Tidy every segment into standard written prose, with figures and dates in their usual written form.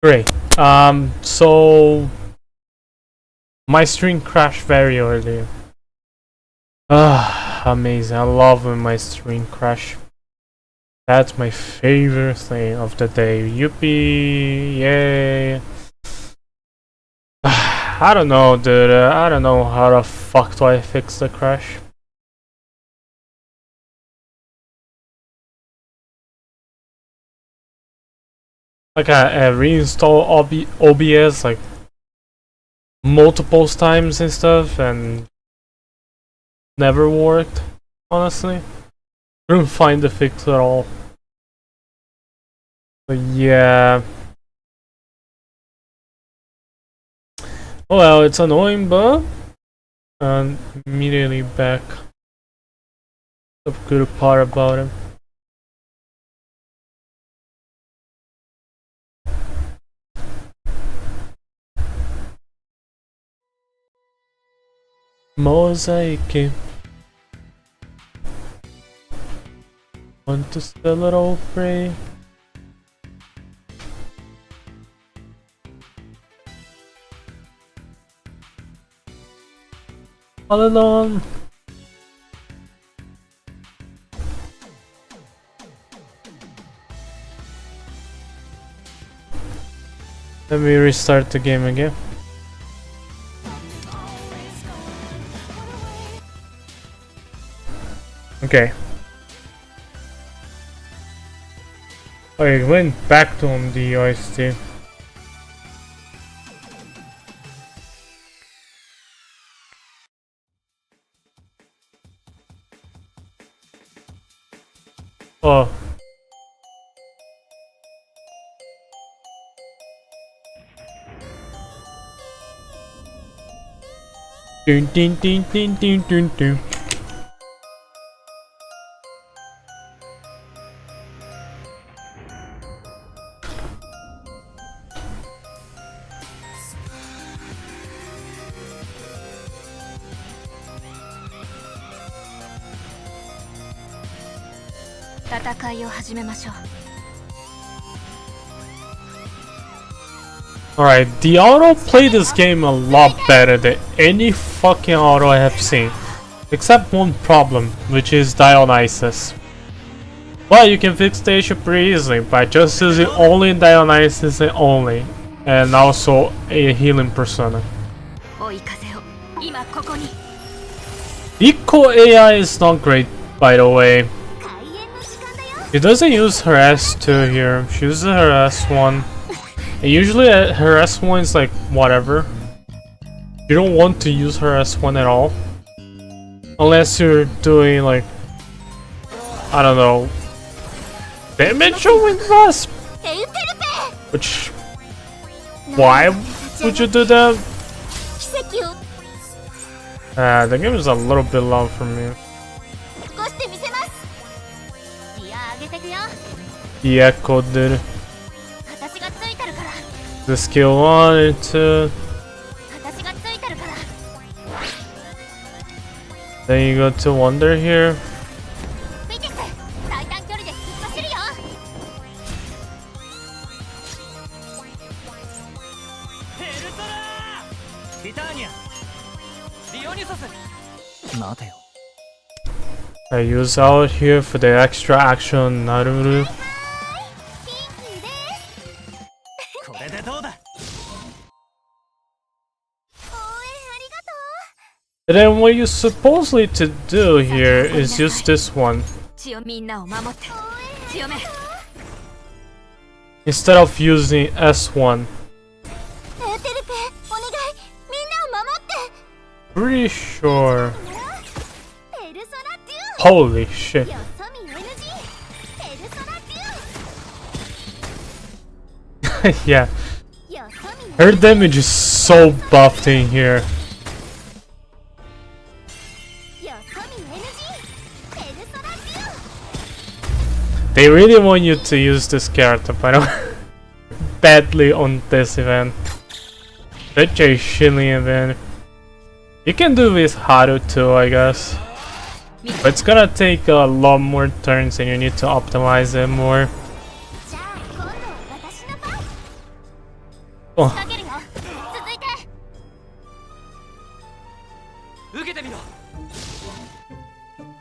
Great. So my stream crashed very early. Amazing. I love when my stream crash. That's my favorite thing of the day. Yippee! Yay! I don't know, dude. I don't know how the fuck do I fix the crash. Like I reinstall OBS like multiple times and stuff, and never worked. Honestly, couldn't find the fix at all. But yeah. Oh well, it's annoying, but immediately back. The good part about it. Mosaic. Want to sell it all free? All alone. Let me restart the game again. Okay. I went back to the OST. Oh. Dun dun dun dun dun dun dun. Alright, the auto play this game a lot better than any fucking auto I have seen. Except one problem, which is Dionysus. But you can fix the issue pretty easily by just using only Dionysus and only. And also a healing persona. Eco AI is not great, by the way. She doesn't use her S2 here, she uses her S1. And usually her S1 is like whatever. You don't want to use her S1 at all. Unless you're doing like, I don't know, damage with Wasp? Which, why would you do that? The game is a little bit long for me. The echo did. The skill 1 and 2. Then you go to Wonder here. I use out here for the extra action Naruru. And then what you're supposedly to do here is use this one. Instead of using S1. Pretty sure. Holy shit. Yeah. Her damage is so buffed in here. They really want you to use this character, but I'm badly on this event. Such a shitty event. You can do with Haru too, I guess. But it's gonna take a lot more turns and you need to optimize it more. Oh.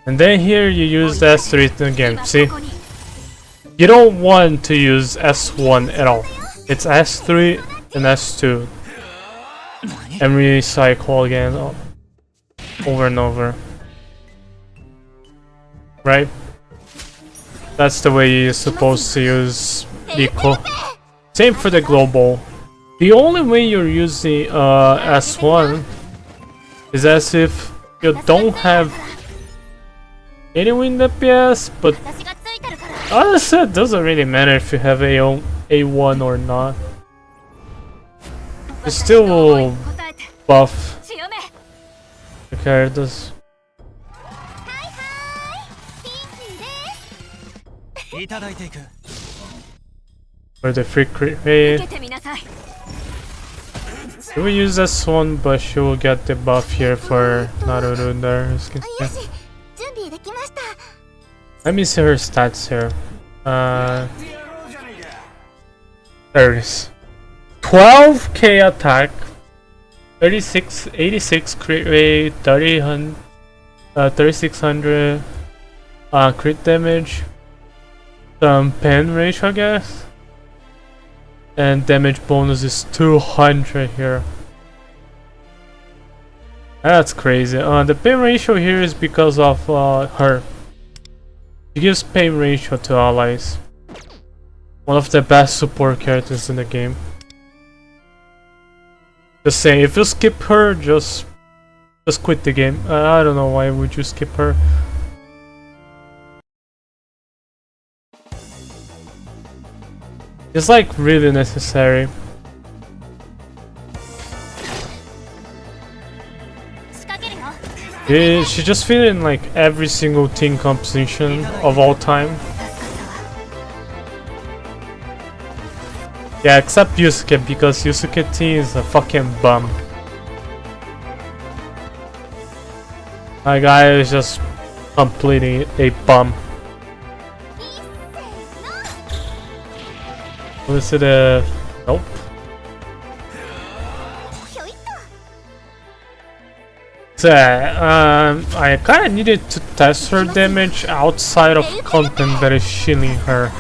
And then here you use S3 again, see? You don't want to use S1 at all. It's S3 and S2. And recycle again over and over. Right? That's the way you're supposed to use Rico. Same for the global. The only way you're using S1 is as if you don't have any wind DPS, but honestly, it doesn't really matter if you have A1 or not. You still will buff the characters. For the free crit rate. She will use this one, but she will get the buff here for Naruto there. Let me see her stats here. There it is. 12k attack, 86 crit rate, 3600 crit damage, some pen ratio I guess, and damage bonus is 200 here. That's crazy. The pain ratio here is because of her. She gives pain ratio to allies. One of the best support characters in the game. Just saying, if you skip her, just quit the game. I don't know why would you skip her. It's like really necessary. She just fit in like every single team composition of all time. Yeah, except Yusuke, because Yusuke team is a fucking bum. That guy is just completely a bum. Was it a... nope. So, I kinda needed to test her damage outside of content that is shielding her.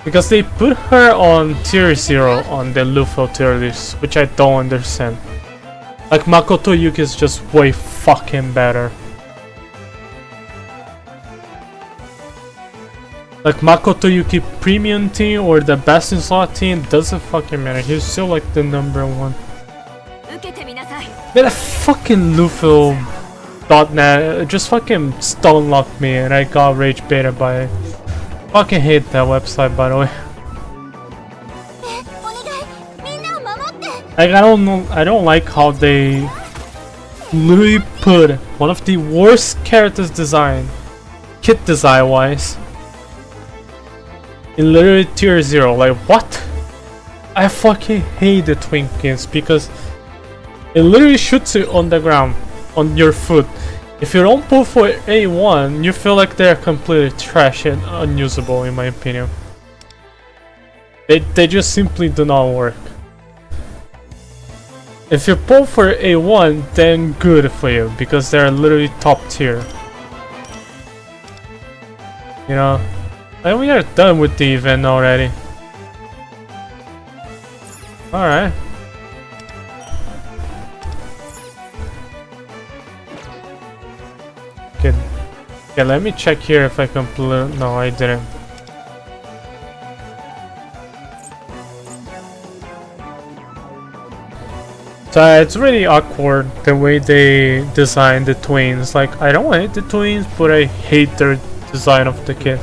Because they put her on tier 0 on the Luffy tier list, which I don't understand. Like Makoto Yuki is just way fucking better. Like Makoto Yuki premium team or the best in slot team doesn't fucking matter. He's still like the #1. That fucking Luffy.net just fucking stun locked me and I got rage baited by it. Fucking hate that website, by the way. Like I don't like how they literally put one of the worst characters design, kit design wise, in literally tier 0. Like what? I fucking hate the Twinkies because it literally shoots you on the ground, on your foot. If you don't pull for A1, you feel like they're completely trash and unusable in my opinion. They just simply do not work. If you pull for A1, then good for you, because they're literally top tier. You know? And we are done with the event already. Alright. Okay, let me check here if I complete. No, I didn't. So it's really awkward the way they design the twins. Like I don't hate the twins, but I hate their design of the kid.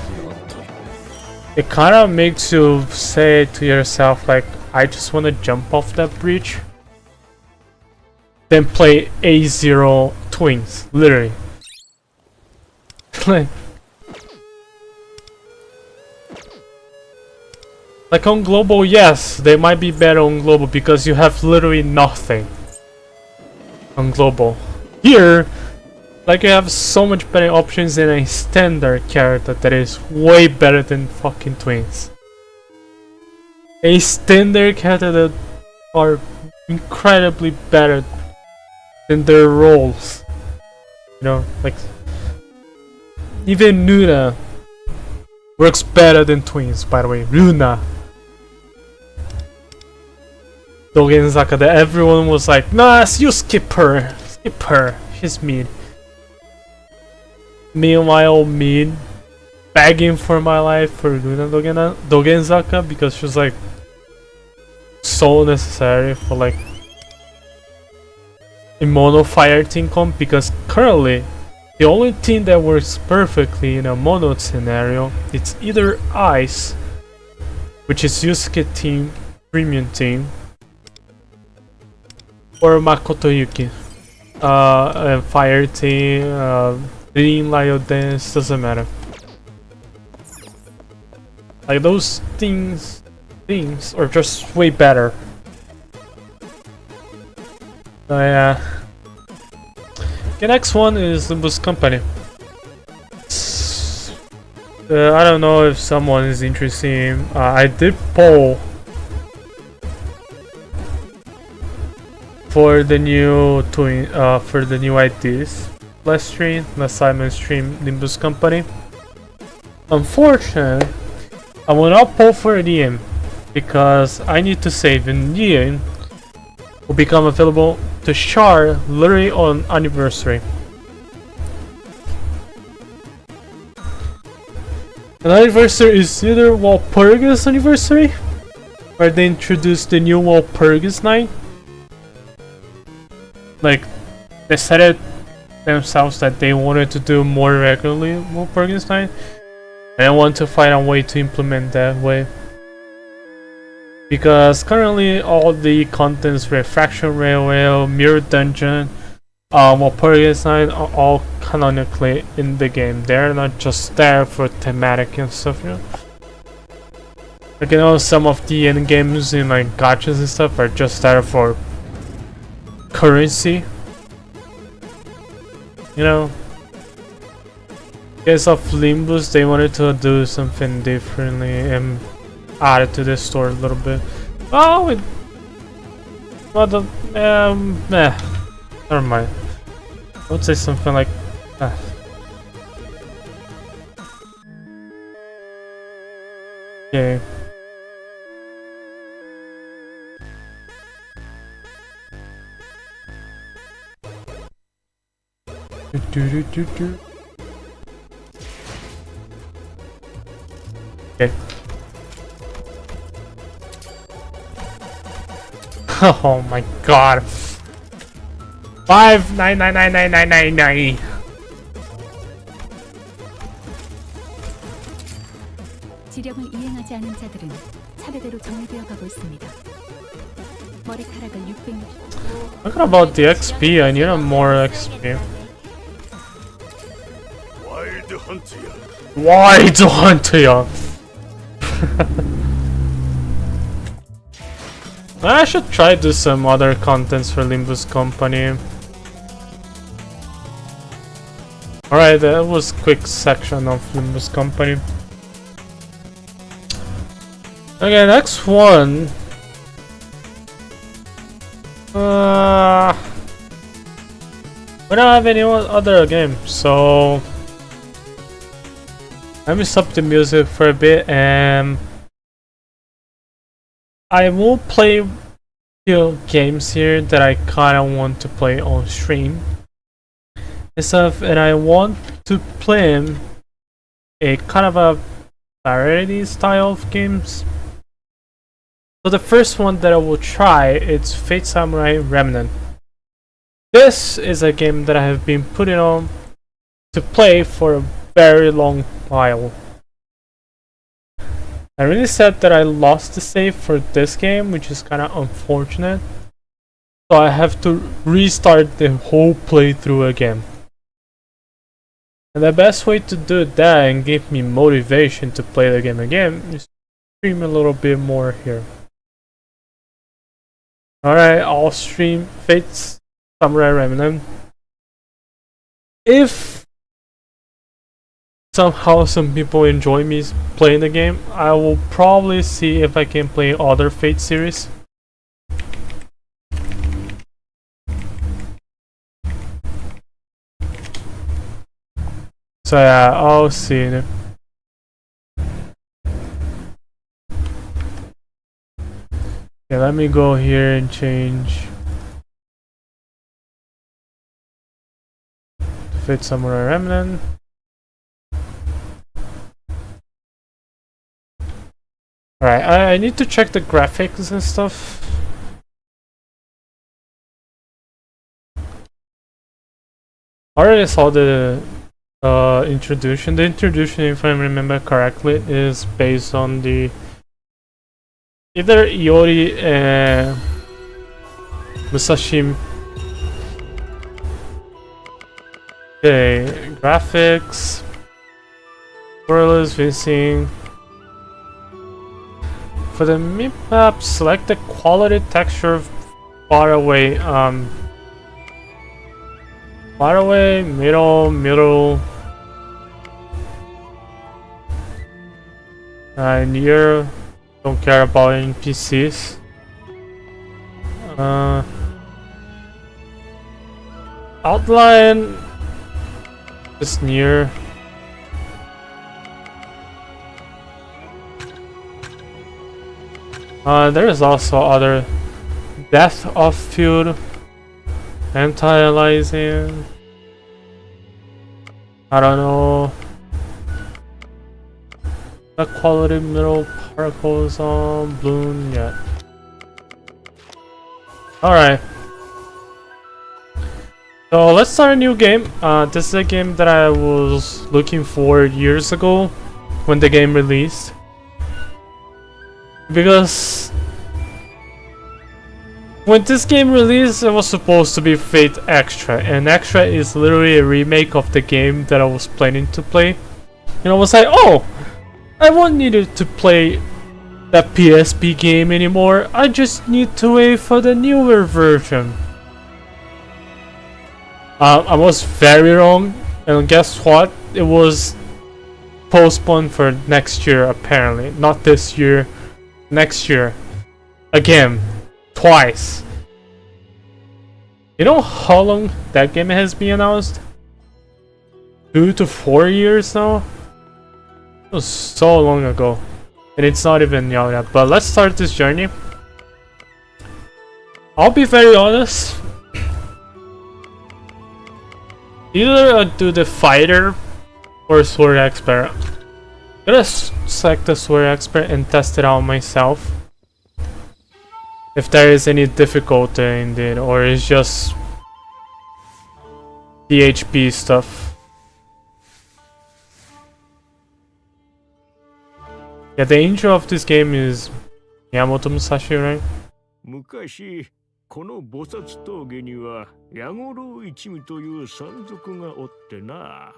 It kind of makes you say to yourself like, I just want to jump off that bridge. Then play A0 twins, literally. Like on global, yes, they might be better on global because you have literally nothing on global. Here, like you have so much better options in a standard character that is way better than fucking twins. a standard character that are incredibly better than their roles. You know, like even Luna works better than twins, by the way. Luna. Dogen Zaka, that everyone was like, nah, you skip her. Skip her. She's mean. Meanwhile, me begging for my life for Luna Dogen Zaka because she's like so necessary for like a mono fire team comp, because currently the only team that works perfectly in a mono scenario, it's either Ice, which is Yusuke team, premium team, or Makoto Yuki, fire team, Green Lion Dance, doesn't matter. Like those things are just way better. So yeah. The next one is Limbus Company. I don't know if someone is interested. I did poll for the new IDs last Simon stream Limbus Company. Unfortunately, I will not poll for DM because I need to save, and DM will become available to Char literally on anniversary. An anniversary is either Walpurgis anniversary, where they introduced the new Walpurgis night. Like, they said it themselves that they wanted to do more regularly Walpurgis night, and I want to find a way to implement that way. Because currently all the contents, Refraction Railway, Mirror Dungeon, Walpurgis night are all canonically in the game. They're not just there for thematic and stuff, you know. Like, you know, some of the end games in like gachas and stuff are just there for currency. You know. In case of Limbus, they wanted to do something differently and add it to the store a little bit. Oh, it. Well, never mind. I would say something like. Okay. Okay. Oh my god. 5999999. 지령을 이행하지 않은 자들은 차례대로 정리되어 가고 있습니다. 머리카락을 660. What about the XP? I need more XP. Wild Hunter. I should try to do some other contents for Limbus Company. Alright, that was a quick section of Limbus Company. Okay, next one. We don't have any other game, so let me stop the music for a bit and I will play few games here that I kinda want to play on stream and stuff, and I want to play a kind of a variety style of games. So the first one that I will try is Fate Samurai Remnant. This is a game that I have been putting on to play for a very long while. I really sad that I lost the save for this game, which is kind of unfortunate. So I have to restart the whole playthrough again. And the best way to do that and give me motivation to play the game again is stream a little bit more here. Alright, I'll stream Fates Samurai Remnant. If somehow some people enjoy me playing the game, I will probably see if I can play other Fate series. So yeah, I'll see. Yeah, let me go here and change to Fate Samurai Remnant. Alright, I need to check the graphics and stuff. I already saw the introduction. The introduction, if I remember correctly, is based on the either Iori and Musashi. Okay, graphics. Spoilers, Vincing. For the map, select the quality texture far away. Far away, middle. Near. Don't care about NPCs. Outline. Just near. There is also other depth of field, anti-aliasing. I don't know. The quality middle particles on bloom yet. Alright. So let's start a new game. This is a game that I was looking for years ago when the game released. Because when this game released, it was supposed to be Fate Extra, and Extra is literally a remake of the game that I was planning to play. And I was like, oh, I won't need to play that PSP game anymore. I just need to wait for the newer version. I was very wrong, and guess what? It was postponed for next year apparently, not this year. Next year. Again. Twice. You know how long that game has been announced? 2 to 4 years now? It was so long ago. And it's not even out yet. But let's start this journey. I'll be very honest. Either I do the fighter or sword expert. I'm gonna select the sword expert and test it out myself. If there is any difficulty in it, or it's just PHP stuff. Yeah, the intro of this game is Miyamoto Musashi, right? 昔この菩薩峠には矢五郎一味という山賊がおってな。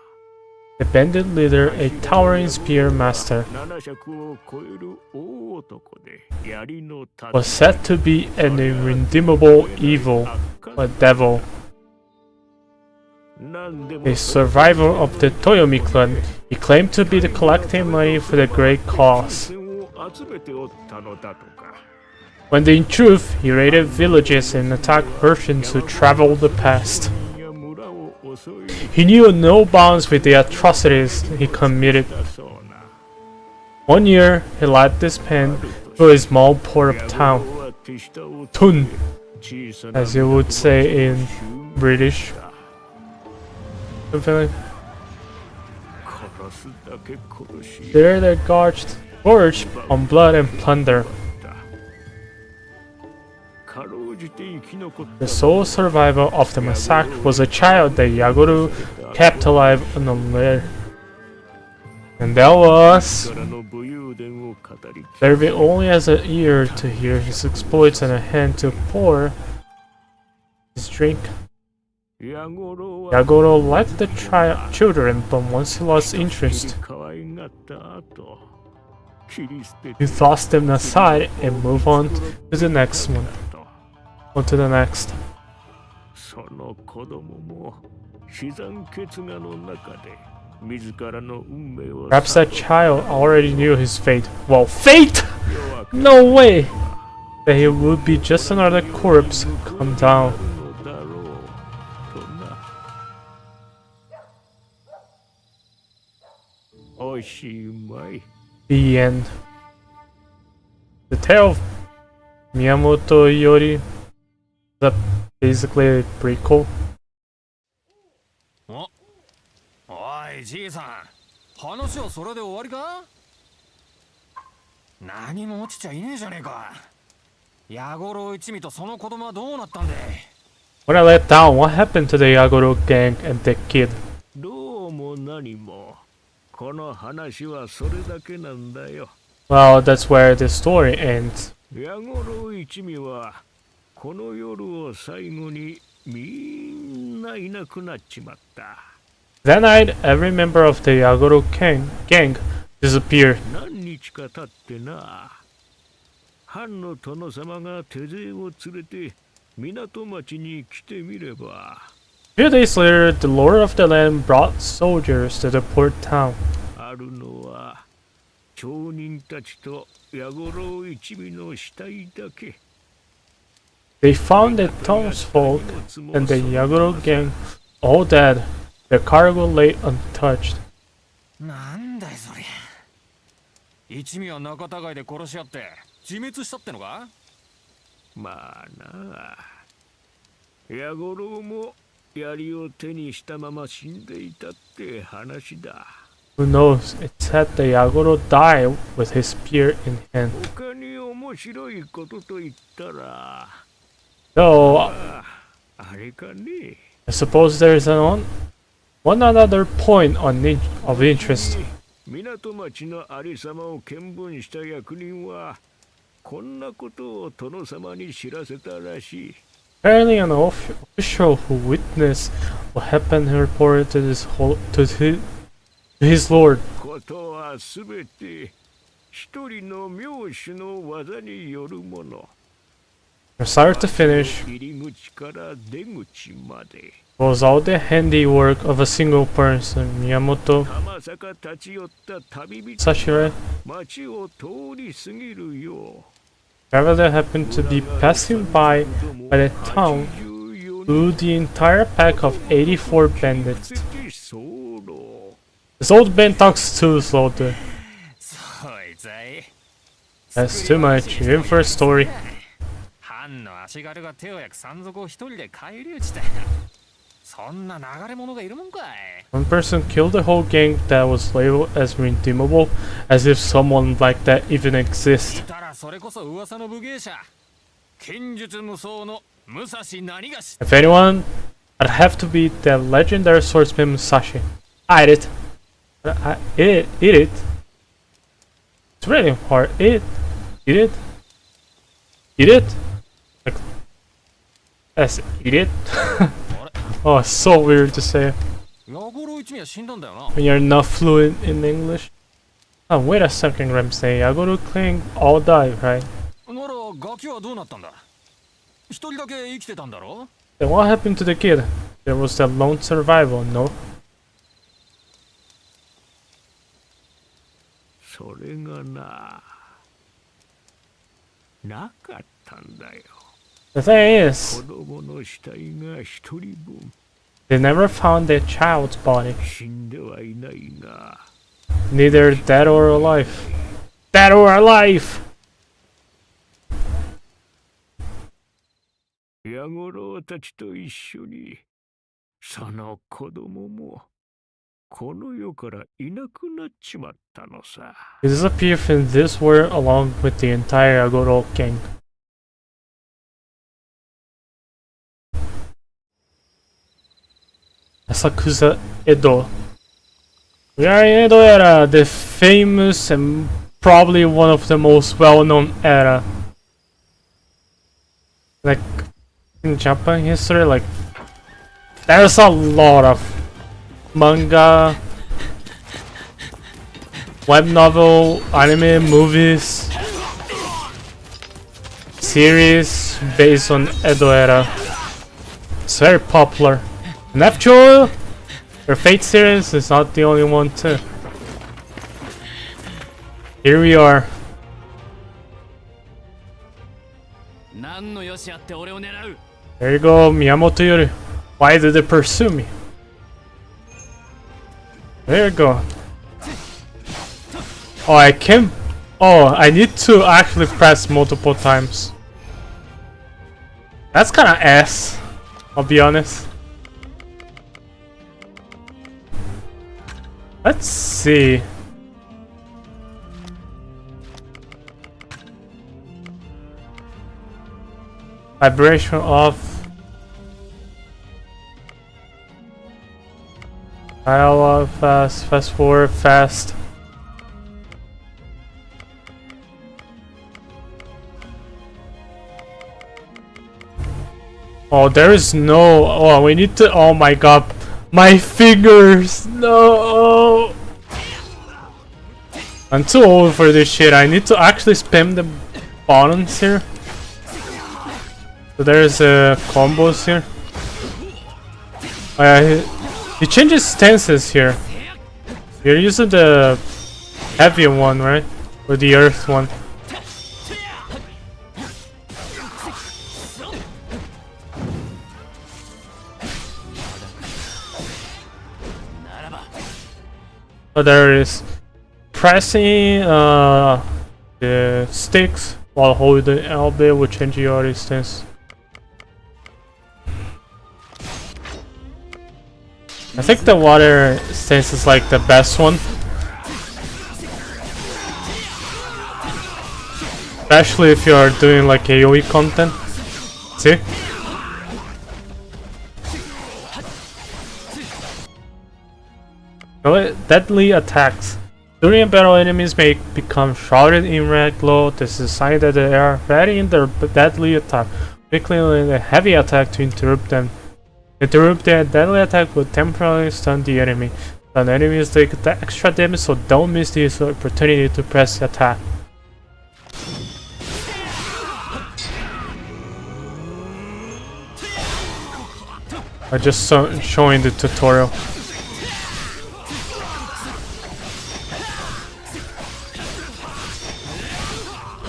The bandit leader, a towering spear master, 七尺を超える大男で槍の盾 was said to be an irredeemable evil, a devil. 何でも A survivor of the Toyomi clan, he claimed to be collecting money for the great cause. を集めておったのだとか。 When in truth, he raided villages and attacked merchants who traveled the past. や村を襲い He knew no bounds with the atrocities he committed. だそうな。 One year, he led this band to a small port of town, は手下を Tun, 小さな as you would say in British. Something like- 殺すだけ殺し There they gorged on blood and plunder. かろうじて生き残った The sole survivor of the massacre was a child that Yaguru kept alive on a lair. And that was からの武勇伝を語り serving only as an ear to hear his exploits and a hand to pour his drink. 矢五郎は Yagoro liked the children, but once he lost interest, 可愛がった後切り捨て he tossed them aside and moved on to the next one. と On to the next. その子供も死産血画の中で Perhaps that child already knew his fate. Well, fate? No way! That he would be just another corpse. Calm down. The end. The tale of Miyamoto Iori is basically a prequel. おいじいさん、話はそれで終わりか？何も落ちちゃいねえじゃねえか。矢五郎一味とその子供はどうなったんで？ When I let down, what happened to the Yagoro gang and the kid? どうも何もこの話はそれだけなんだよ。Well, that's where the story ends. 矢五郎一味はこの夜を最後にみんないなくなっちまった。 That night, every member of the Yagoro gang disappeared. 何日か経ってな、藩の殿様が手勢を連れて港町に来てみれば。A few days later, the lord of the land brought soldiers to the port town. あるのは町人たちと矢五郎一味の死体だけ。 They found the townsfolk and the Yagoro gang all dead. The cargo lay untouched. なんだいそれ。一味は仲違いで殺し合って自滅したってのか？まあな、矢五郎も槍を手にしたまま死んでいたって話だ。 Who knows? It said the Yagoro died with his spear in hand. 他に面白いことと言ったら、 Though, あれかね。 I suppose there is one other point of interest. 港町のありさまを見聞した役人はこんなことを殿様に知らせたらしい。 Apparently, an official who witnessed what happened reported to his lord. ことはすべて一人の名手の技によるもの。 From start to finish, 入り口から出口まで。 was all the handiwork of a single person, Miyamoto 浜坂立ち寄った旅人 Sashira. 町を通り過ぎるよ Whoever happened to be passing by the town blew the entire pack of 84 bandits. This old man talks too slow. そいつい。 That's too much, even for a story. 藩の足軽が手を焼く山賊を一人で返り討ちだ。そんな流れ者がいるもんかい。 One person killed the whole gang that was labeled as redeemable, as if someone like that even exists. いたらそれこそ噂の武芸者。剣術無双の武蔵何がし。 If anyone, I'd have to be the legendary swordsman Musashi. I eat it. Eat it. It's really hard. Eat it. Eat it. Like, yes, eat it. Oh, it's so weird to say 矢五郎一味は死んだんだよな。 when you're not fluent in English. Oh, wait a second, Ramsey. Yagoro Clan all died, right? ならガキはどうなったんだ？一人だけ生きてたんだろ？ Then what happened to the kid? There was that lone survival, no? それがなかったんだよ。 The thing is, 子供の死体が一人分 they never found their child's body. 死んではいないが Neither dead or alive. Dead or alive! 矢五郎たちと一緒にその子供もこの世からいなくなっちまったのさ。 He disappeared from this world along with the entire Agoro gang. Asakusa Edo. We are in Edo era, the famous and probably one of the most well-known era. Like in Japan history, like there's a lot of manga, web novel, anime, movies, series based on Edo era. It's very popular. And actually, Your Fate series is not the only one too. Here we are. 何の良しあって俺を狙う There you go, Miyamoto Yuri. Why did they pursue me? There you go. Oh, I can't. Oh, I need to actually press multiple times. That's kind of ass, I'll be honest. Let's see. Vibration off. Dialogue fast, fast forward, fast. Oh, there is no. Oh, we need to. Oh my god, my fingers. No. I'm too old for this shit. I need to actually spam the buttons here. So there's combos here. He changes stances here. You're using the heavy one, right? Or the earth one. Oh, there it is. Pressing the sticks while holding LB will change your stance. I think the water stance is like the best one. Especially if you're doing like AoE content. See? Deadly attacks. During a battle, enemies may become shrouded in red glow. This is a sign that they are ready in their deadly attack. Quickly land a heavy attack to interrupt them. Interrupt their deadly attack will temporarily stun the enemy. Stun enemies take the extra damage, so don't miss this opportunity to press the attack. I just showing the tutorial.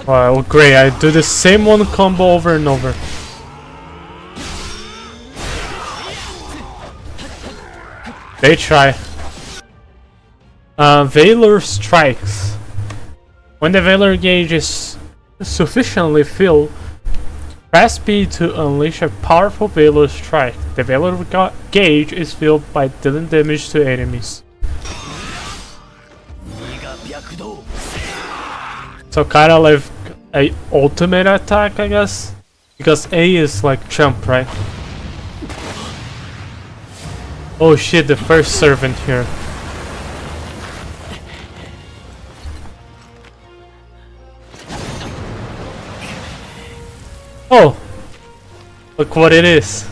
Wow, great, I do the same one combo over and over. They try. Valor strikes. When the Valor gauge is sufficiently filled, press B to unleash a powerful Valor strike. The Valor gauge is filled by dealing damage to enemies. So kinda like a ultimate attack, I guess, because A is like jump, right? Oh shit, the first servant here. Oh, look what it is.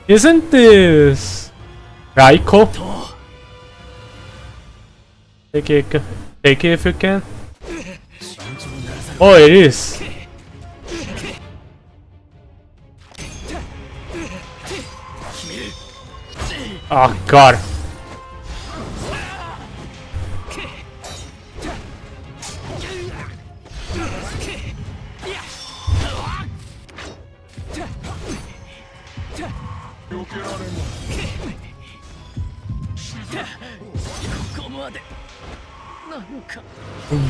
Isn't this Raiko? Take it if you can. Oh, it is. Oh god.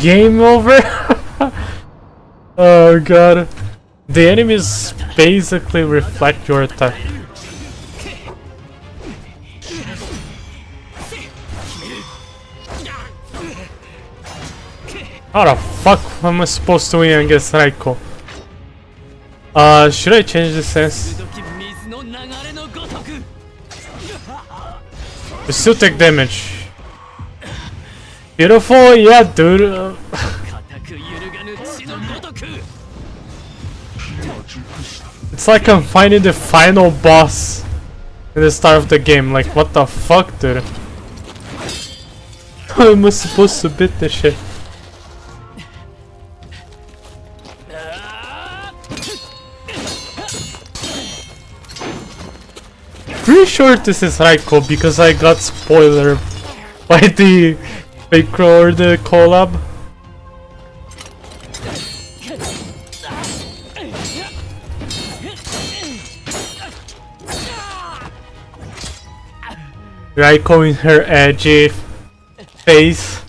Game over? Oh god. The enemies basically reflect your attack. How the fuck am I supposed to win against Raiko? Should I change the sense? You still take damage. Beautiful, yeah, dude. It's like I'm finding the final boss in the start of the game. Like, what the fuck, dude? How am I supposed to beat this shit? pretty sure this is Raiko because I got spoiler by the fake or the collab. Raiko in her edgy face.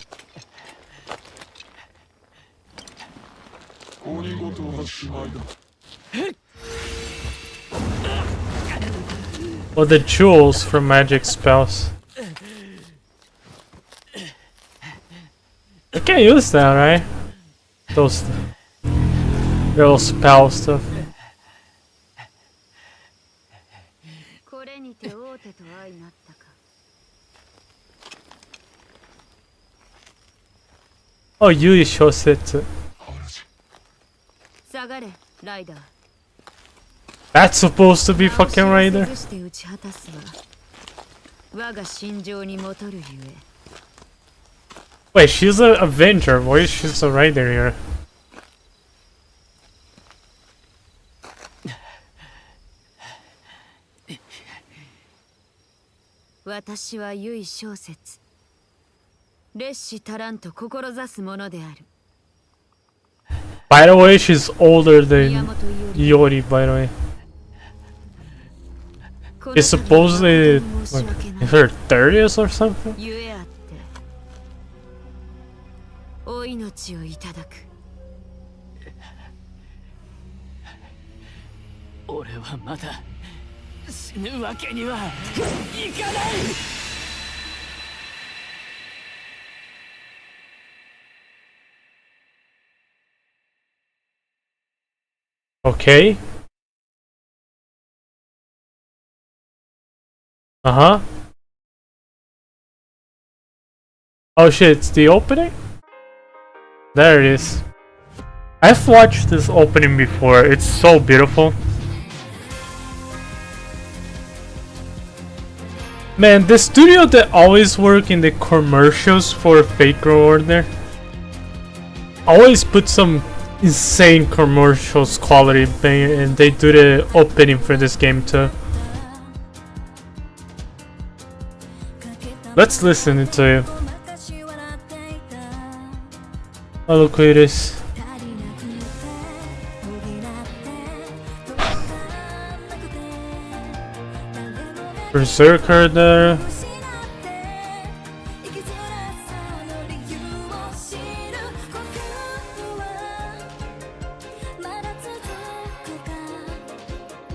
Or the jewels from magic spells. I can't use that, right? Those little spell stuff. Oh, Yui shows it. That's supposed to be fucking Raider. Wait, she's an Avenger. Why is she a Raider here? By the way, she's older than Yori, by the way. It's supposedly like in her 30s or something. 俺はまだ死ぬわけにはいかない。 Okay. Uh-huh. Oh shit, it's the opening? There it is. I've watched this opening before. It's so beautiful. Man, the studio that always work in the commercials for Fake Order always put some insane commercials quality thing, and they do the opening for this game too. Let's listen to it. Oh, look who it is. Berserker there.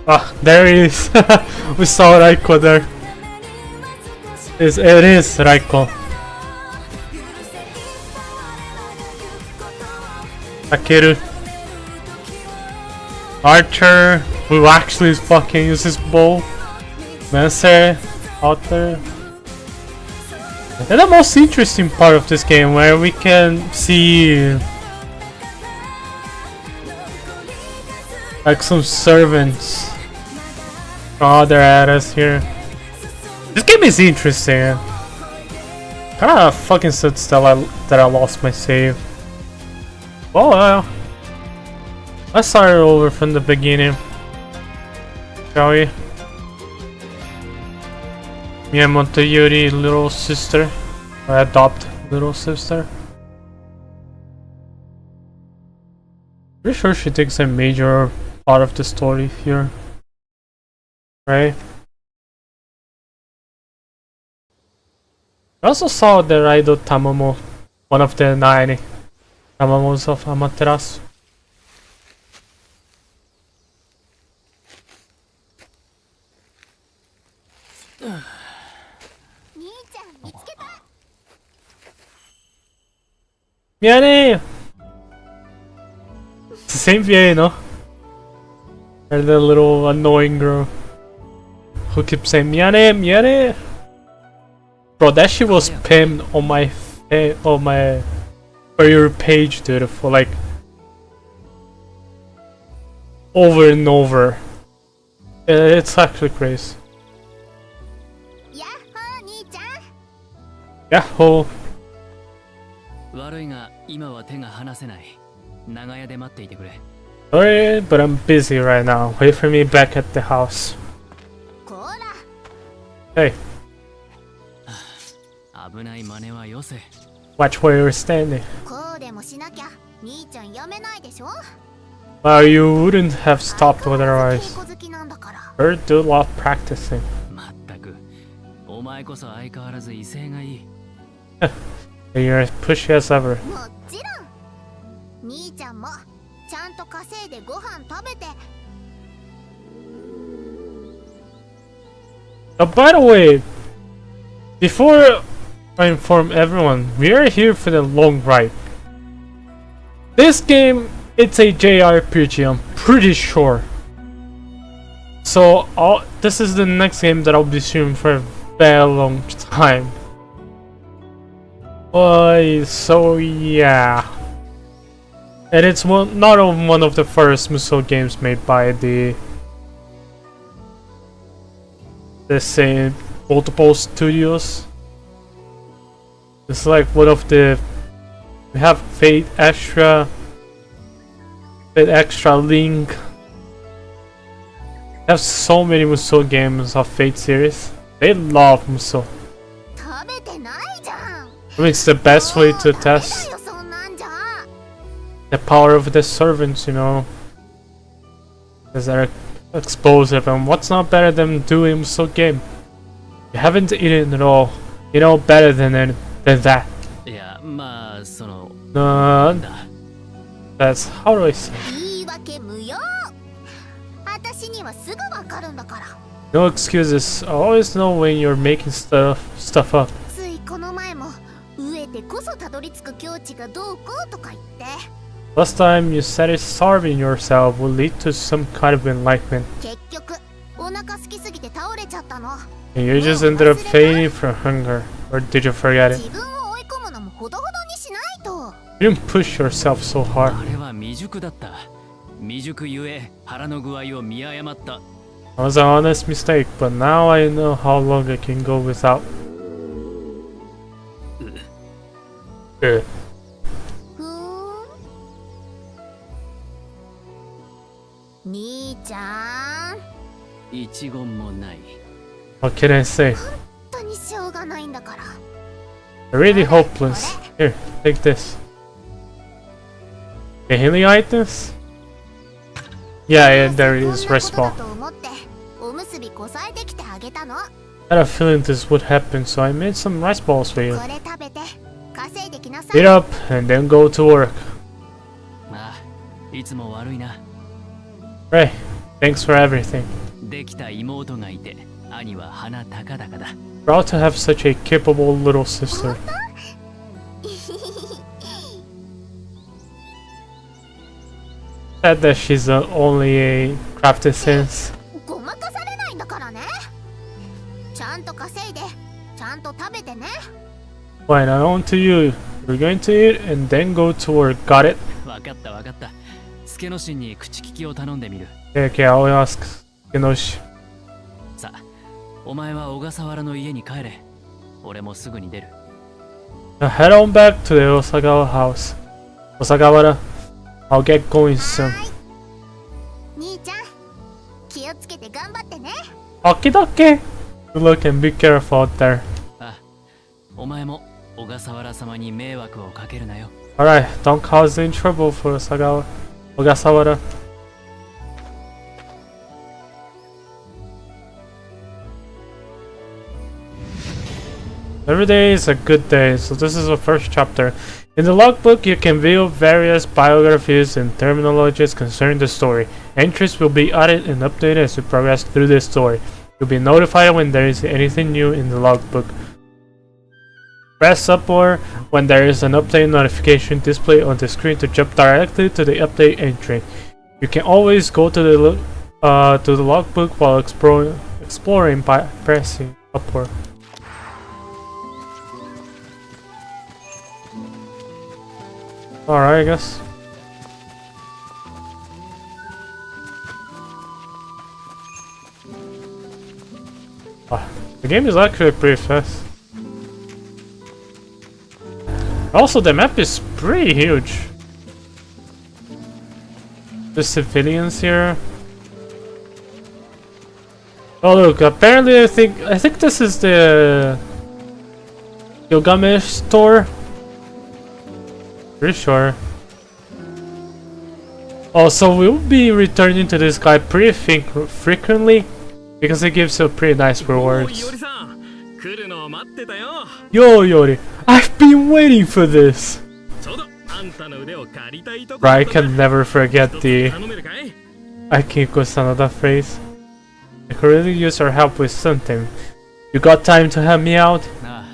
Ah, there he is. We saw Raiko there. It is Raiko. Takeru. Archer, who actually fucking uses bow. Mancer out there. And the most interesting part of this game, where we can see like some servants from other areas here. This game is interesting. Kinda fucking sad that I lost my save. Oh well. Let's start over from the beginning, shall we? Miyamoto Yuri, little sister, or adopt little sister. Pretty sure she takes a major part of the story here, right? I also saw the Raido Tamamo, one of the 9 Tamamos of Amaterasu. Miane! It's the same VA, no? Or the little annoying girl who keeps saying Miane, Miane! Bro, that shit was pinned on my for your page, dude, for like over and over. It's actually crazy. Yahoo! 悪いが今は手が離せない。長屋で待っていてくれ。Sorry, but I'm busy right now. Wait for me back at the house. Hey, 危ない真似はよせ。 watch where you're standing. こうでもしなきゃ兄ちゃんやめないでしょ。 Well, you wouldn't have stopped 相変わらず otherwise. 稽古好きなんだから。 Her do love practicing. まったく、お前こそ相変わらず威勢がいい。 And you're as pushy as ever. もちろん兄ちゃんもちゃんと稼いでご飯食べて。 By the way, before I inform everyone, we are here for the long ride. This game, it's a JRPG, I'm pretty sure. So this is the next game that I'll be streaming for a very long time. So yeah. And it's not one of the first Musou games made by the same multiple studios. It's like one of the, we have Fate Extra, Link. We have so many Musou games of Fate series. They love Musou. 食べてないじゃん。 I mean, it's the best way to test 食べないよそんなんじゃ。 the power of the servants, you know, because they're explosive. And what's not better than doing Musou game? You haven't eaten at all. You know better than that. いや、まあ、その、 No, だ。 that's how do I say? 言い訳無用。私にはすぐわかるんだから。 No excuses. I always know when you're making stuff up. ついこの前も飢えてこそたどり着く境地がどうこうとか言って。 Last time you said it, starving yourself will lead to some kind of enlightenment. 結局お腹空きすぎて倒れちゃったの。 And you just ended up fainting from hunger. Or did you forget it? 自分を追い込むのもほどほどにしないと。 You didn't push yourself so hard. あれは未熟だった。未熟ゆえ、腹の具合を見誤った。It was an honest mistake, but now I know how long I can go without. ふーん。兄ちゃん、一言もない。 What can I say? 本当にしょうがないんだから。 They're really hopeless. Here, take this. The healing items? Yeah, there it is, こんな rice ことだ ball. と思っておむすびこさえてきてあげたの。 I had a feeling this would happen, so I made some rice balls for you. これ食べて稼いできなさい。 Eat up and then go to work. まあ、いつも悪いな。 Ray, thanks for everything. できた妹がいて、兄は鼻高々だ。 Proud to have such a capable little sister. Sad that she's only a crafted sense. ごまかされないんだからね。ちゃんと稼いでちゃんと食べてね。 Fine, now on to you. You're going to eat and then go to work. Got it? わかったわかった。助之進に口利きを頼んでみる。Okay, I'll ask Kenoshi. さあ、お前は小笠原の家に帰れ。俺もすぐに出る。 Now head on back to the Osagawa house. Osagawara, I'll get going soon. 兄ちゃん、気をつけて頑張ってね。 Okie dokie. Good luck and be careful out there. あ、お前も小笠原様に迷惑をかけるなよ。 Alright, don't cause any trouble for Ogasawara. Every day is a good day, so this is the first chapter. In the logbook, you can view various biographies and terminologies concerning the story. Entries will be added and updated as we progress through the story. You'll be notified when there is anything new in the logbook. Press up or when there is an update notification displayed on the screen to jump directly to the update entry. You can always go to the logbook while exploring by pressing upward. Alright, I guess. The game is actually pretty fast. Also, the map is pretty huge. The civilians here. Oh look, apparently I think this is the Gilgamesh store. Pretty sure. Also, we'll be returning to this guy pretty frequently because he gives you pretty nice rewards. おい、よりさん、来るのを待ってたよ。 Yo, Yori, I've been waiting for this. ちょうどあんたの腕を借りたいとこ Bro, I can never forget 一つ the 頼めるかい？ Akiko-sanada phrase. I could really use your help with something. You got time to help me out? なあ、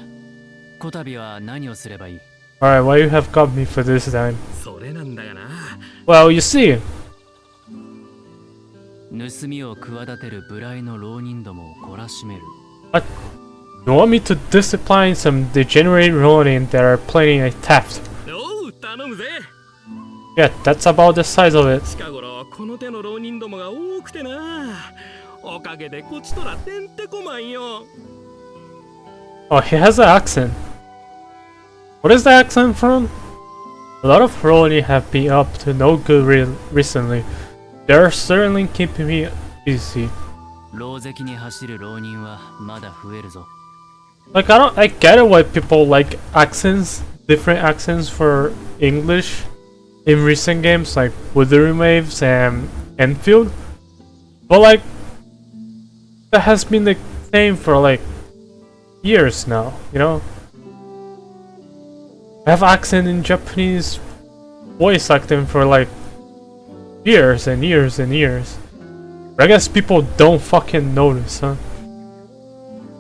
こたびは何をすればいい？ Alright, why you have got me for this then? それなんだがな。 Well, you see, 盗みを企てる無頼の浪人どもを懲らしめる。 you want me to discipline some degenerate Ronin that are planning a theft. おう、頼むぜ。 Yeah, that's about the size of it. 近頃この手の浪人どもが多くてな。おかげでこちとらてんてこまんよ。 Oh, he has an accent. What is the accent from? A lot of Ronin have been up to no good recently. They're certainly keeping me busy. 狼藉に走る浪人はまだ増えるぞ。 Like, I get it why people like accents, different accents for English in recent games like Wuthering Waves and Enfield. But like, that has been the same for like years now, you know? I have accent in Japanese voice acting for like years and years and years. But I guess people don't fucking notice, huh?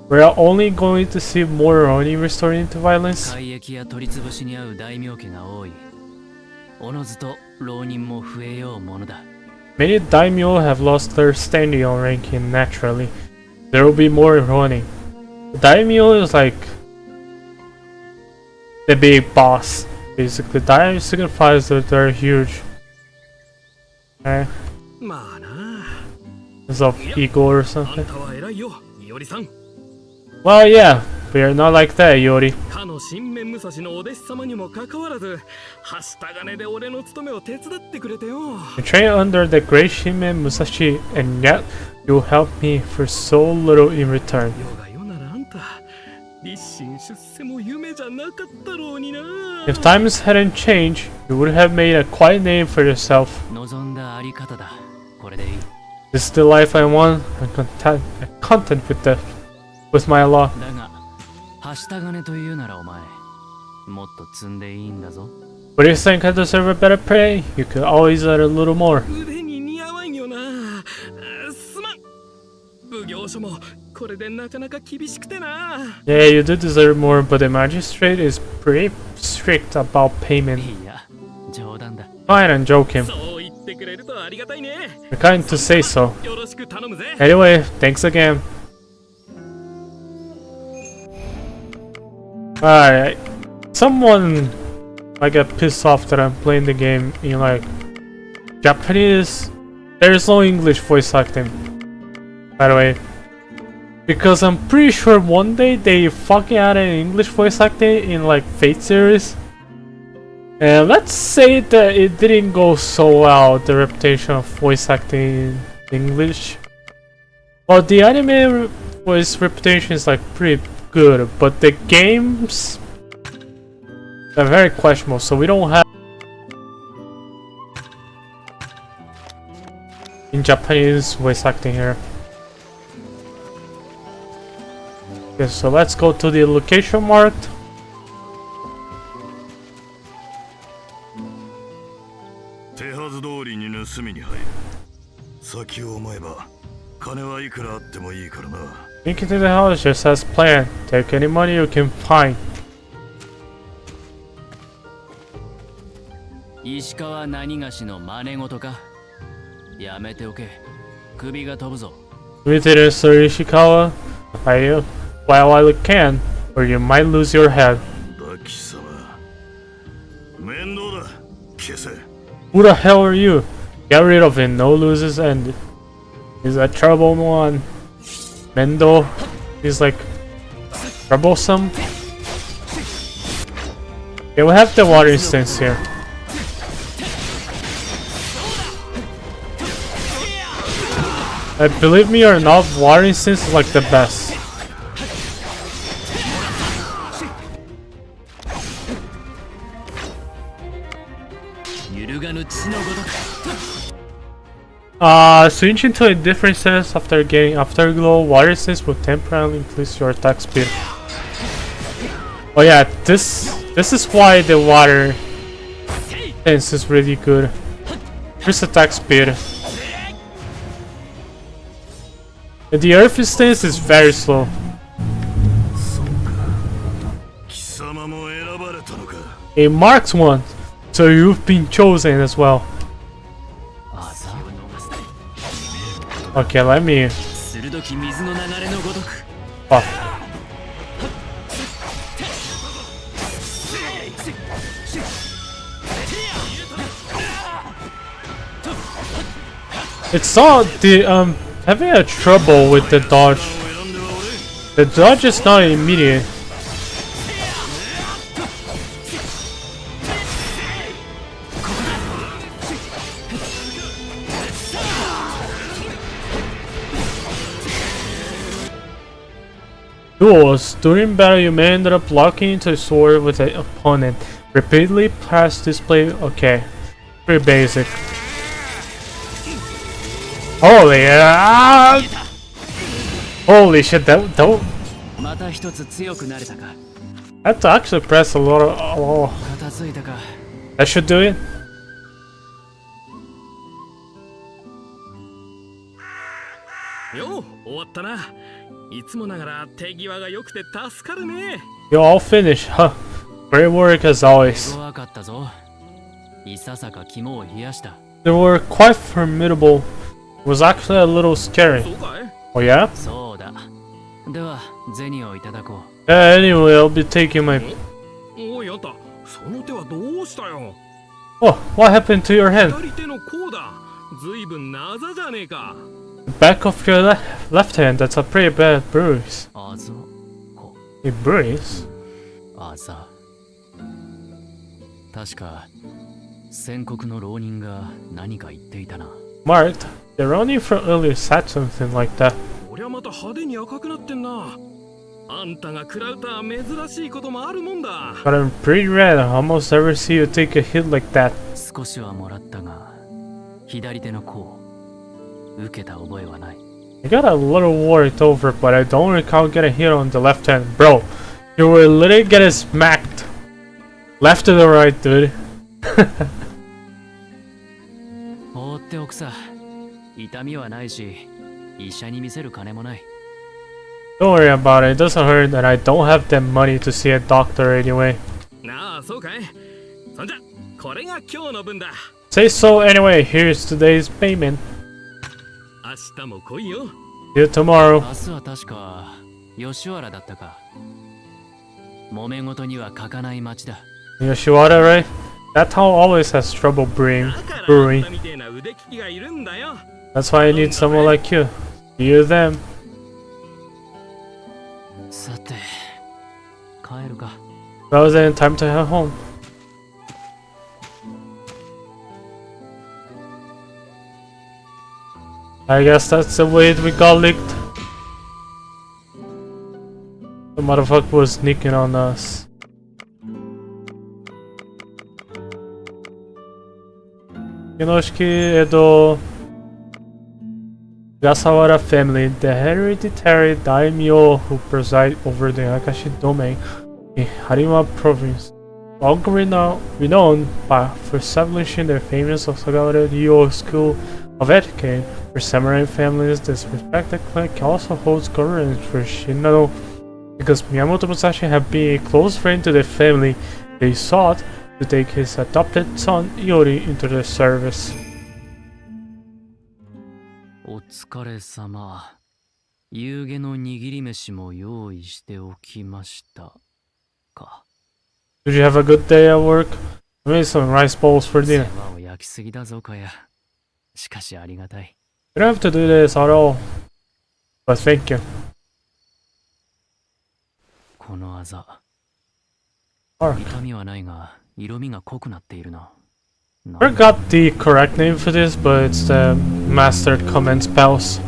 We're only going to see more Ronin restoring to violence. 改易や取り潰しに遭う大名家が多い。おのずと浪人も増えようものだ。 Many daimyo have lost their standing on ranking naturally. There will be more Ronin. Daimyo is like the big boss, basically. Daimyo signifies that they're huge. Okay. まあな。 It's of ego or あ something. んたは偉いよ、いおりさん。 Well, yeah, we are not like that, Yori. かの新面武蔵のお弟子様にもかかわらず、はした金で俺の務めを手伝ってくれてよ。 You train under the great Shimen Musashi, and yet you help me for so little in return. よがよならあんた、立身出世も夢じゃなかったろうにな。 If times hadn't changed, you would have made a quiet name for yourself. 望んだあり方だ。これでいい。 This is the life I want. I'm content with my law. だが、はした金というならお前、もっと積んでいいんだぞ。 But if you think I deserve a better pay, you could always add a little more. 腕に似合わんよな。すまん。奉行所もこれでなかなか厳しくてな。 Yeah, you do deserve more, but the magistrate is pretty strict about payment. いや、冗談だ。 Fine, I'm joking. そう言ってくれるとありがたいね。 You're kind to say so. よろしく頼むぜ。 Anyway, thanks again. Alright. Someone might get pissed off that I'm playing the game in like Japanese. There's no English voice acting, by the way. Because I'm pretty sure one day they fucking added English voice acting in like Fate series. And let's say that it didn't go so well, the reputation of voice acting in English. Well, the anime voice reputation is like pretty good, but the games are very questionable, so we don't have in Japanese voice acting here. Okay, so let's go to the location marked. Sneak into the house just as planned. Take any money you can find. 石川何がしの真似事か。やめておけ。首が飛ぶぞ。 We didn't, Sir Ishikawa. While I can, or you might lose your head. Who the hell are you? Get rid of it, no loses end. He's a trouble one. Mendo is like troublesome. Yeah, we have the water instance here. Come こ on. れでいい。 Come on. こ Come on. こ。Believe me or not, water instance is like the best. Switch into a different sense after getting Afterglow. Water sense will temporarily increase your attack speed. Oh yeah, this is why the water sense is really good. Increase attack speed. And the earth stance is very slow. A marked one, so you've been chosen as well. Okay, let me. Oh. It's all the having a trouble with the dodge. The dodge is not immediate. Duels. During battle, you may end up locking into a sword with an opponent. Repeatedly press display. Okay, pretty basic. Holy holy shit! That I have to actually press a lot of. Oh, that should do it. You all finished, huh? Great work as always. They were quite formidable. It was actually a little scary. Oh yeah? Anyway, I'll be taking my... Oh, what happened to your hand? The back of your left hand, that's a pretty bad bruise. A bruise? Marked? The Ronin from earlier said something like that. But I'm pretty red. I almost never see you take a hit like that. I got a little worried over, but I don't recall getting hit on the left hand. Bro, you were literally getting smacked. Left to the right, dude. Don't worry about it. It doesn't hurt that I don't have that money to see a doctor anyway. Say so anyway. Here's today's payment. See you tomorrow. Yoshiwara, right? That town always has trouble brewing. That's why I need someone like you. You them. Well then, time to head home. I guess that's the way we got licked. The motherfucker was sneaking on us. Kinoshiki Edo Gasawara family, the hereditary daimyo who preside over the Akashi domain in Harima province, long renowned for establishing the famous Osagawara Ryo School of Etiquette for samurai families. This respected clinic also holds governance for Shinano. Because Miyamoto Musashi had been a close friend to the family, they sought to take his adopted son Iori into the service. Did you have a good day at work? I made some rice bowls for dinner. You don't have to do this at all, but thank you. Forgot the correct name for this, but it's the Master Command Spells.